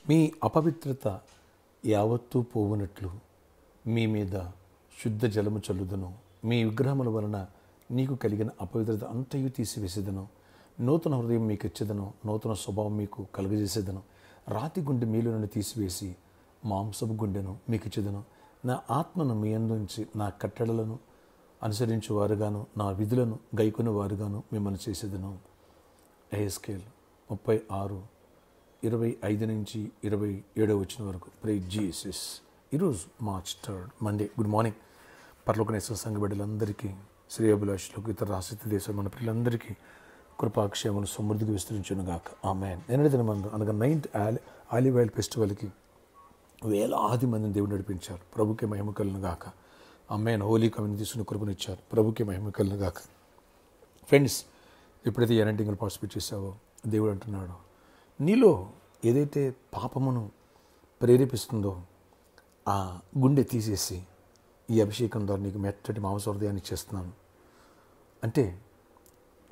మీ అపవిత్రత యావత్తూ పోవునట్లు మీ మీద శుద్ధ జలము చల్లుదను. మీ విగ్రహముల వలన నీకు కలిగిన అపవిత్రత అంతయు తీసివేసేదను. నూతన హృదయం మీకు ఇచ్చేదను, నూతన స్వభావం మీకు కలుగజేసేదను. రాతి గుండె మీలో నుండి తీసివేసి మాంసపు గుండెను మీకు ఇచ్చేదను. నా ఆత్మను మీ అందుంచి నా కట్టడలను అనుసరించువారుగాను నా విధులను గైకొని వారుగాను మిమ్మల్ని చేసేదను. ఎహెజ్కేలు 36:25-27 వరకు. Praise Jesus. ఈరోజు March 3 మండే. Good morning. పరలోకనేశ్వర సంఘ బిడ్డలందరికీ, శ్రేయోభిలాషులకు, ఇతర రాష్ట్ర దేశం మన పిల్లలందరికీ కృపాక్షేమలు సమృద్ధిగా విస్తరించును గాక. ఆమేన్. నిన్నటి దినమందు అనగా 9th ఆలివ్ ఆయిల్ ఫెస్టివల్కి వేలాది మందిని దేవుడు నడిపించారు. ప్రభుకి మహిమ కలుగును గాక. ఆమేన్. హోలీ కమ్యూనిటీ తీసుకుని కృపనిచ్చారు. ప్రభుకి మహిమ కలుగును గాక. ఫ్రెండ్స్, ఎప్పుడైతే ఎనంటింగ్లో పార్టిసిపేట్ చేసావో దేవుడు అంటున్నాడు, నీలో ఏదైతే పాపమును ప్రేరేపిస్తుందో ఆ గుండె తీసేసి ఈ అభిషేకం ద్వారా నీకు మెత్తటి మాంస హృదయాన్ని ఇచ్చేస్తున్నాను. అంటే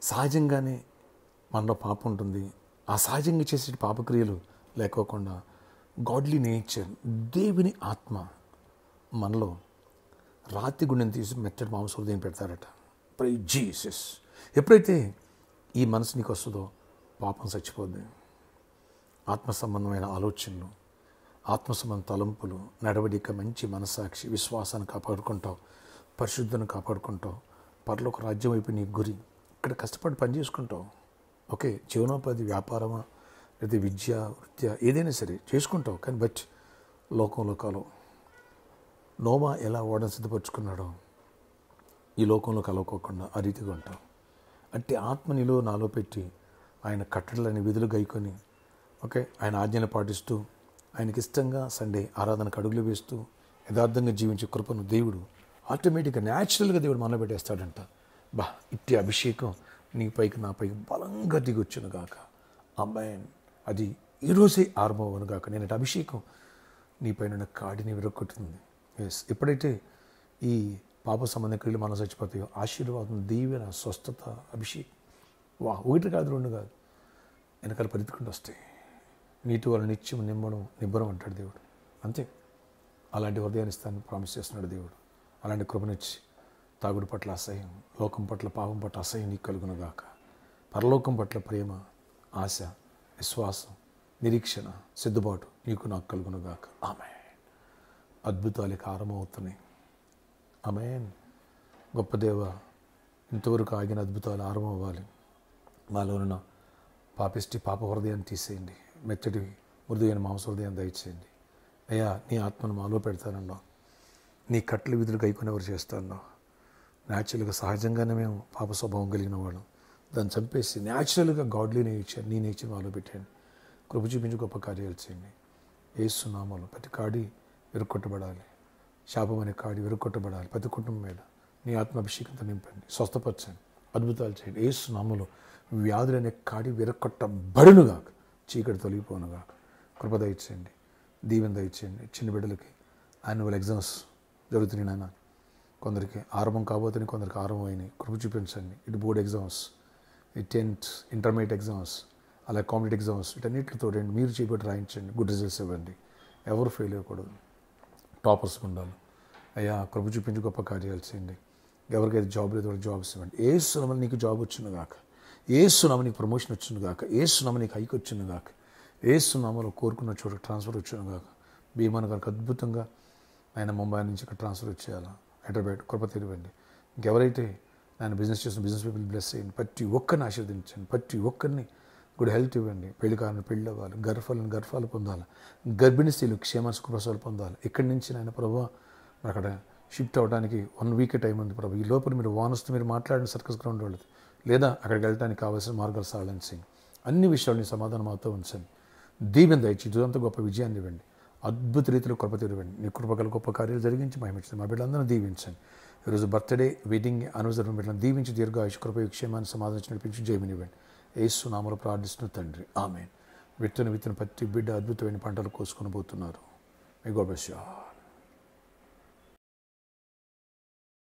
సహజంగానే మనలో పాపం ఉంటుంది. ఆ సహజంగా చేసే పాపక్రియలు లేకోకుండా గాడ్లీ నేచర్, దేవుని ఆత్మ మనలో రాతి గుండెని తీసి మెత్తటి మాంస హృదయం పెడతారట. Praise Jesus. ఎప్పుడైతే ఈ మనసు నీకు వస్తుందో పాపం చచ్చిపోద్ది. ఆత్మ సంబంధమైన ఆలోచనలు, ఆత్మ సంబంధ తలంపులు, నడవడిక, మంచి మనస్సాక్షి, విశ్వాసాన్ని కాపాడుకుంటావు, పరిశుద్ధను కాపాడుకుంటావు, పరలోక రాజ్యం వైపు నీ గురి. ఇక్కడ కష్టపడి పని చేసుకుంటావు. ఓకే, జీవనోపాధి, వ్యాపారమా లేదా విద్య, వృత్య ఏదైనా సరే చేసుకుంటావు. కానీ బట్ లోకంలో కాలం నోవా ఎలా ఓడను సిద్ధపరచుకున్నాడో ఈ లోకంలో కలవకోకుండా ఆ రీతిగా ఉంటావు. అంటే ఆత్మ నీలో నాలో పెట్టి ఆయన కట్టడలని విధులు గైకొని, ఓకే, ఆయన ఆజ్ఞలు పాటిస్తూ ఆయనకి ఇష్టంగా సండే ఆరాధనకు అడుగులు వేస్తూ యథార్థంగా జీవించే కృపను దేవుడు ఆటోమేటిక్గా న్యాచురల్గా దేవుడు మనలో పెట్టేస్తాడంట. ఇట్టి అభిషేకం నీ పైకి నా పైకి బలంగా దిగొచ్చును గాక. అమ్మాయి అది ఈరోజే ఆరంభం గాక. నేను అభిషేకం నీ పైన కాడిని విరగొట్టుతుంది. ఎస్, ఎప్పుడైతే ఈ పాప సంబంధ క్రియలు మనం చచ్చిపోతాయో ఆశీర్వాదం, దీవెన, స్వస్థత, అభిషేకం ఒకటి కాదు, రెండు కాదు, వెనకాల పరిగెత్తుకుంటూ వస్తాయి. నీటి వల్ల నిత్యం నిబ్బరం అంటాడు దేవుడు. అంతే, అలాంటి హృదయాన్ని ఇస్తాను ప్రామిస్ చేస్తున్నాడు దేవుడు. అలాంటి కృపనిచ్చి తాగుడు పట్ల అసహ్యం, లోకం పట్ల, పాపం పట్ల అసహ్యం నీకు కలుగునుగాక. పరలోకం పట్ల ప్రేమ, ఆశ, విశ్వాసం, నిరీక్షణ, సిద్ధపాటు నీకు నాకు కలుగునుగాక. ఆమేన్. అద్భుతాలకి ఆరంభమవుతున్నాయి. ఆమేన్. గొప్ప దేవ, ఇంతవరకు ఆగిన అద్భుతాలు ఆరంభం అవ్వాలి. మాలో ఉన్న పాపిష్టి పాప హృదయాన్ని తీసేయండి. మెత్తటి మృదువైన మాంస హృదయాన్ని దయచేయండి. అయ్యా, నీ ఆత్మను మాలో పెడతానన్నా, నీ కట్టల విధులు గైకొనేవారు చేస్తానన్నా. న్యాచురల్గా సహజంగానే మేము పాప స్వభావం కలిగిన వాళ్ళం. దాన్ని చంపేసి న్యాచురల్గా గాడ్లీ నేచర్, నీ నేచర్ మాలో పెట్టండి. కృప చూపించి గొప్ప కార్యాలు చేయండి. యేసు నామములో ప్రతి కాడి విరుక్కొట్టబడాలి. శాపం అనే కాడి విరుక్కొట్టబడాలి. ప్రతి కుటుంబం మీద నీ ఆత్మాభిషేకంతో నింపండి. స్వస్థపరచండి. అద్భుతాలు చేయండి. యేసు నామములో వ్యాధులు అనే కాడి విరక్కొట్టబడునుగాక. చీకటి తొలగిపోనుగాక. కృప దయచేయండి. దీవెన దయచేయండి. చిన్న బిడ్డలకి యాన్యువల్ ఎగ్జామ్స్ జరుగుతున్నాయి నాన్న. కొందరికి ఆరంభం కాబోతున్నాయి, కొందరికి ఆరంభం అయినాయి. కృప చూపించండి. ఇటు బోర్డ్ ఎగ్జామ్స్, ఈ 10th ఇంటర్మీడియట్ ఎగ్జామ్స్, అలా కాంపిటేటివ్ ఎగ్జామ్స్, వీటన్నిటితో మీరు చేపట్టి రాయించండి. గుడ్ రిజల్ట్స్ ఇవ్వండి. ఎవరు ఫెయిల్ అవ్వకూడదు. టాపర్స్ ఉండాలి. అయ్యా, కృప చూపించి గొప్ప కార్యాలు చేయండి. ఎవరికైతే జాబ్ లేదు వాళ్ళకి జాబ్స్ ఇవ్వండి. ఏసునామములో నీకు జాబ్ వచ్చునుగాక. ఏసునామములో నీకు ప్రమోషన్ వచ్చునుగాక. ఏసునామములో నీకు హైక్ వచ్చునుగాక. ఏసునామములో కోరుకున్న చోట ట్రాన్స్ఫర్ వచ్చునుగాక. భీమాన గారికి అద్భుతంగా ఆయన ముంబై నుంచి ఇక్కడ ట్రాన్స్ఫర్ వచ్చేయాలా, హైదరాబాద్. కృప తెలివండి. ఇంకెవరైతే ఆయన బిజినెస్ చేస్తున్న బిజినెస్ పీపుల్ బ్లెస్ చేయండి. ప్రతి ఒక్కరిని ఆశీర్వదించండి. ప్రతి ఒక్కరిని గుడ్ హెల్త్ ఇవ్వండి. పెళ్లి కావాలని పెళ్ళి అవ్వాలి. గర్భాలు పొందాలి. గర్భిణీ స్త్రీలు క్షేమానికి ప్రసవాలు పొందాలి. ఇక్కడి నుంచి ఆయన ప్రభావ అక్కడ షిఫ్ట్ అవ్వడానికి 1 week టైం ఉంది ప్రభు. ఈ లోపల మీరు వానొస్తూ మీరు మాట్లాడిన సర్కస్ గ్రౌండ్ వాళ్ళది, లేదా అక్కడికి వెళ్ళడానికి కావాల్సిన మార్గాలు సాధించండి. అన్ని విషయాలని సమాధానం మాతో ఉంచండి. దీవెన దయచి ఇదంతా గొప్ప విజయాన్ని ఇవ్వండి. అద్భుత రీతిలో కృప తెరవండి. నీ కృపగల గొప్ప కార్యాలు జరిగించి మహిమించండి. మా బిడ్డలందరూ దీవించండి. ఈరోజు బర్త్డే, వెడ్డింగ్ అనుసరణ బిడ్డలను దీవించి దీర్ఘాయుష కృప క్షేమాన్ని సమాధానం నడిపించి జయమినివ్వండి. యేసు నామములో ప్రార్థిస్తున్న తండ్రి, ఆమేన్. విత్తన ప్రతి బిడ్డ అద్భుతమైన పంటలు కోసుకొని పోతున్నారు. May God bless you.